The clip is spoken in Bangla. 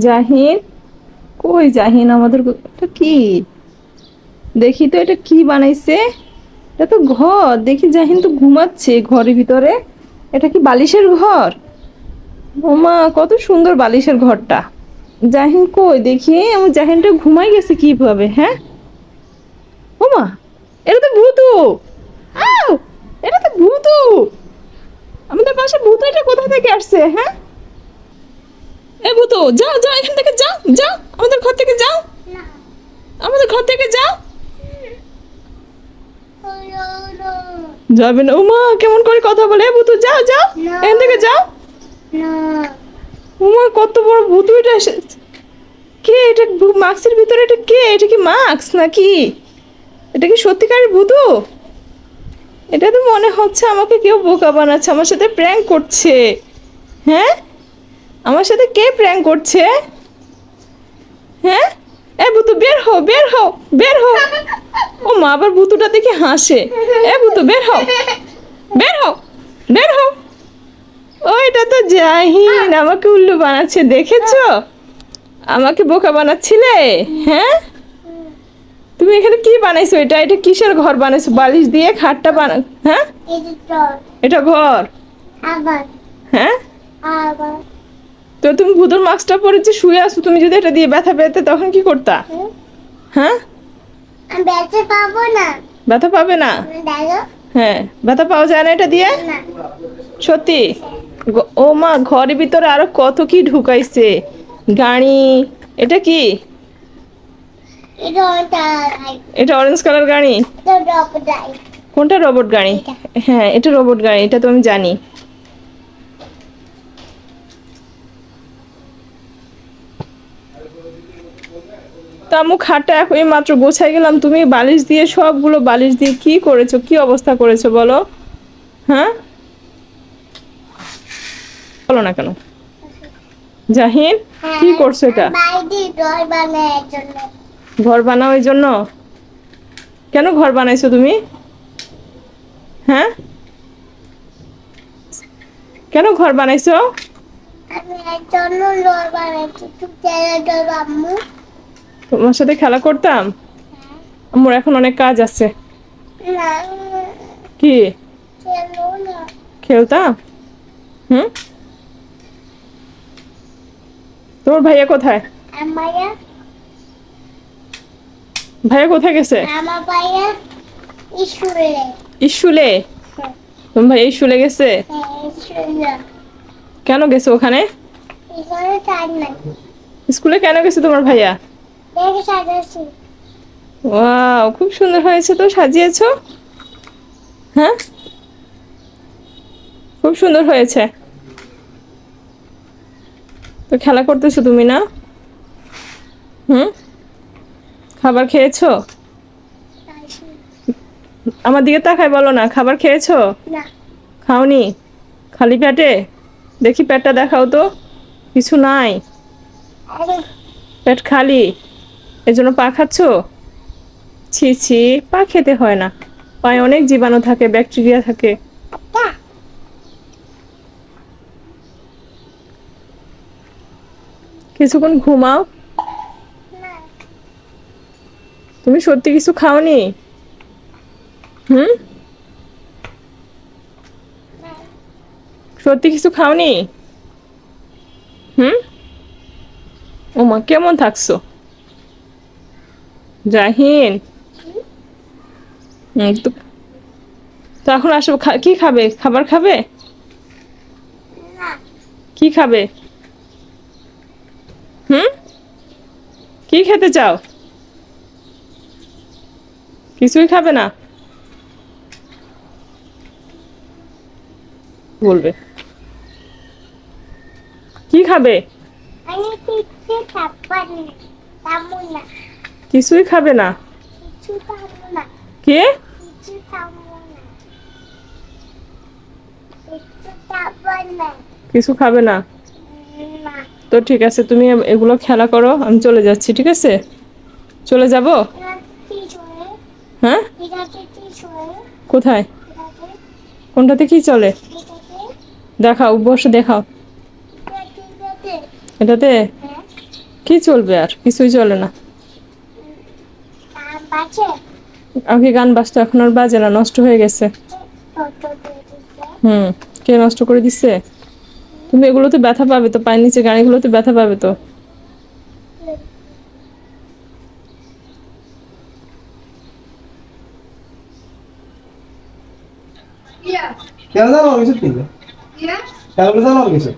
জাহিন, কই জাহিন আমাদের এটা কি? দেখি তো এটা কি বানাইছে। এটা তো ঘর, দেখি জাহিন তো ঘুমাচ্ছে ঘরের ভিতরে। এটা কি বালিশের ঘর? ওমা, কত সুন্দর বালিশের ঘরটা। জাহিন কই দেখি, আমার জাহিনটা ঘুমাই গেছে কিভাবে? হ্যাঁ, ওমা, এটা তো ভূতু। আউ, এটা তো ভূতু। আমাদের পাশে ভূতু, এটা কোথা থেকে আসছে? হ্যাঁ, এ ভূতু, যাও যাও এখান থেকে, যাও যাও আমাদের ঘর থেকে যাও, আমাদের ঘর থেকে যাও। যাবে না? উমা, কেমন করে কথা বলে! ভূতু, যাও যাও এখান থেকে যাও। উমা, কত বড় ভূতু এটা কে এটা? মাস্কের ভিতরে এটা কে? এটা কি মাস্ক নাকি? এটা কি সত্যিকারের ভূতু? এটা তো মনে হচ্ছে আমাকে কেউ বোকা বানাচ্ছে, আমার সাথে প্র্যাঙ্ক করছে। হ্যাঁ, আমার সাথে কে প্র্যাঙ্ক করছে? হ্যাঁ, এ ভূতু, বের হও বের হও বের হও। ও মা, আবার ভূতুটা দেখে হাসে। এ ভূতু, বের হও বের হও বের হও। ওইটা তো জাহিন আমাকে উল্লু বানাচ্ছে, দেখেছো? আমাকে বোকা বানাচ্ছিলে। হ্যাঁ, তুমি এখানে কি বানাইছো? এটা এটা কিসের ঘর বানাইছো? বালিশ দিয়ে খাটটা বানা? হ্যাঁ, এটা ঘর? হ্যাঁ, তো তুমি ভূতের মাস্কটা পরে যে শুয়ে আছো, তুমি যদি এটা দিয়ে ব্যথা পেতে তখন কি করতা? হ্যাঁ, ব্যথা পাবো না। ব্যথা পাবে না? দেখো হ্যাঁ, ব্যথা পাওয়া যায় না এটা দিয়ে? না। সত্যি? ও মা, ঘরের ভিতরে আরো কত কি ঢুকাইছে। গাড়ি, এটা কি? এটা অরেঞ্জ কালার গাড়ি? কোনটা রোবট গাড়ি? এটা। হ্যাঁ, এটা রোবট গাড়ি, এটা তো আমি জানি। তা আমি খাটটা এই মাত্র গোছাই গেলাম, তুমি বালিশ দিয়ে, সবগুলো বালিশ দিয়ে কি করেছো, কি অবস্থা করেছো বলো? হ্যাঁ, বলো না কেন? জাহিন, কি করছো এটা? ঘর বানাও এই জন্য? কেন ঘর বানাইছো তুমি? হ্যাঁ, কেন ঘর বানাইছো? তোমার সাথে খেলা করতাম। আমার এখন অনেক কাজ আছে। কি খেলতাম? হুম, তোমার ভাইয়া কোথায়? ভাইয়া কোথায় গেছে? স্কুলে? তোমার ভাই স্কুলে গেছে? কেন গেছে ওখানে? স্কুলে কেন গেছে তোমার ভাইয়া? ওয়াও, খুব সুন্দর হয়েছে তো, সাজিয়েছো। হ্যাঁ, খুব সুন্দর হয়েছে। তো খেলা করতেছো তুমি না? হুম, খাবার খেয়েছো? আমার দিকে তাকাই বলো না, খাবার খেয়েছো? খাওনি? খালি পেটে? দেখি পেটটা দেখাও তো, কিছু নাই, পেট খালি, এজন্য পা খাচ্ছো? ছি ছি, পা খেতে হয় না, পায়ে অনেক জীবাণু থাকে, ব্যাকটেরিয়া থাকে। কিছুক্ষণ ঘুমাও। তুমি সত্যি কিছু খাওনি? হুম, সত্যি কিছু খাওনি? হুম, ওমা, কেমন থাকছো জাহিন? তো তো এখন আসো, কি খাবে? খাবার খাবে? কি খাবে? হুম, কি খেতে চাও? কিছুই খাবে না বলবে? কি খাবে? কিছুই খাবে না? কে? কিছু খাবে না? তো ঠিক আছে, তুমি এগুলো খেলা করো, আমি চলে যাচ্ছি, ঠিক আছে? চলে যাব? হ্যাঁ, কোথায়? কোনটাতে কি চলে? দেখাও, বসে দেখাও। এটাতে? কি চলবে? আর কিছুই চলে না। বাজে আগে গান বাজতো, এখন আর বাজে না, নষ্ট হয়ে গেছে। ফটো দিয়ে দিছে হুম। কে নষ্ট করে দিচ্ছে? তুমি এগুলোতে ব্যথা পাবে তো, পায়ের নিচে গাড়িগুলোতে ব্যথা পাবে তো। কেন জানো কিছু? কেন জানো কিছু?